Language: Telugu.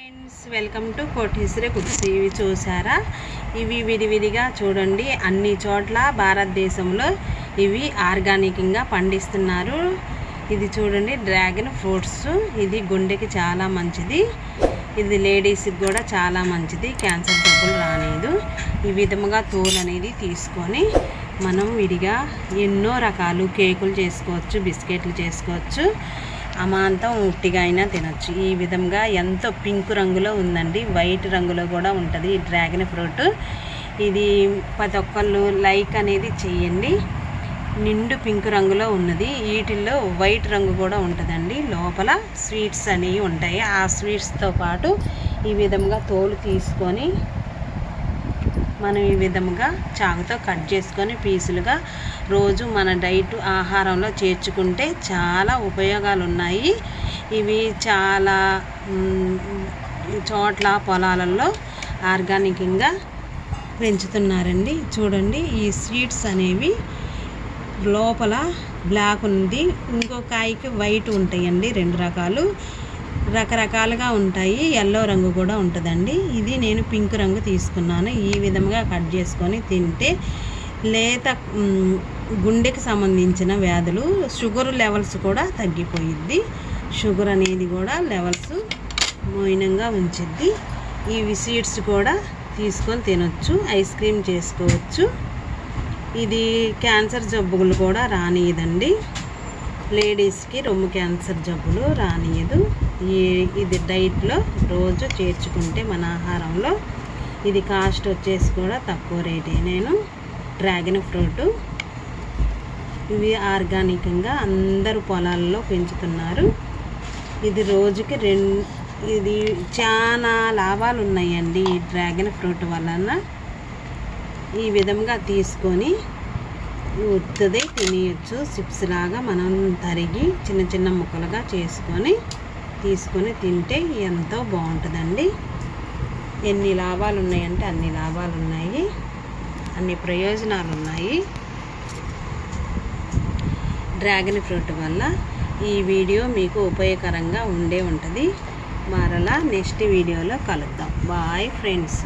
Friends, welcome to Koteswari cooks. ఇవి చూసారా? ఇవి విడివిడిగా చూడండి. అన్ని చోట్ల భారతదేశంలో ఇవి ఆర్గానిక్గా పండిస్తున్నారు. ఇది చూడండి, డ్రాగన్ ఫ్రూట్స్. ఇది గుండెకి చాలా మంచిది. ఇది లేడీస్కి కూడా చాలా మంచిది. క్యాన్సర్ జబ్బులు రాలేదు. ఈ విధముగా తోలు అనేది తీసుకొని మనం విడిగా ఎన్నో రకాలు కేకులు చేసుకోవచ్చు, బిస్కెట్లు చేసుకోవచ్చు, అమాంతం ఉట్టిగా అయినా తినచ్చు. ఈ విధంగా ఎంతో పింక్ రంగులో ఉందండి, వైట్ రంగులో కూడా ఉంటుంది ఈ డ్రాగన్ ఫ్రూట్. ఇది ప్రతి ఒక్కళ్ళు లైక్ అనేది చేయండి. నిండు పింక్ రంగులో ఉన్నది. వీటిల్లో వైట్ రంగు కూడా ఉంటుందండి. లోపల స్వీట్స్ అనేవి ఉంటాయి. ఆ స్వీట్స్తో పాటు ఈ విధంగా తోలు తీసుకొని మనం ఈ విధంగా చాకుతో కట్ చేసుకొని పీసులుగా రోజు మన డైట్ ఆహారంలో చేర్చుకుంటే చాలా ఉపయోగాలు ఉన్నాయి. ఇవి చాలా చోట్ల పొలాలలో ఆర్గానిక్గా పెంచుతున్నారండి. చూడండి, ఈ స్వీట్స్ అనేవి లోపల బ్లాక్ ఉంది, ఇంకో కాయకి వైట్ ఉంటాయండి. రెండు రకాలు రకరకాలుగా ఉంటాయి. ఎల్లో రంగు కూడా ఉంటుందండి. ఇది నేను పింక్ రంగు తీసుకున్నాను. ఈ విధంగా కట్ చేసుకొని తింటే లేత గుండెకి సంబంధించిన వ్యాధులు, షుగర్ లెవెల్స్ కూడా తగ్గిపోయిద్ది. షుగర్ అనేది కూడా లెవెల్స్ మౌనంగా ఉంచిద్ది. ఇవి సీడ్స్ కూడా తీసుకొని తినొచ్చు, ఐస్ క్రీమ్ చేసుకోవచ్చు. ఇది క్యాన్సర్ జబ్బులు కూడా రానియదండి. లేడీస్కి రొమ్ము క్యాన్సర్ జబ్బులు రానియదు. ఇది డైట్లో రోజు చేర్చుకుంటే మన ఆహారంలో. ఇది కాస్ట్ వచ్చేసి కూడా తక్కువ రేటే. నేను డ్రాగన్ ఫ్రూట్ ఇవి ఆర్గానిక్గా అందరూ పొలాల్లో పెంచుతున్నారు. ఇది రోజుకి ఇది చాలా లాభాలు ఉన్నాయండి ఈ డ్రాగన్ ఫ్రూట్ వలన. ఈ విధంగా తీసుకొని ఉత్తదే తినేయచ్చు. చిప్స్ లాగా మనం తరిగి చిన్న చిన్న ముక్కలుగా తీసుకొని తింటే ఎంతో బాగుంటుందండి. ఎన్ని లాభాలు ఉన్నాయంటే అన్ని లాభాలు ఉన్నాయి, అన్ని ప్రయోజనాలు ఉన్నాయి డ్రాగన్ ఫ్రూట్ వల్ల. ఈ వీడియో మీకు ఉపయోగకరంగా ఉంటుంది. మరలా నెక్స్ట్ వీడియోలో కలుద్దాం. Bye friends.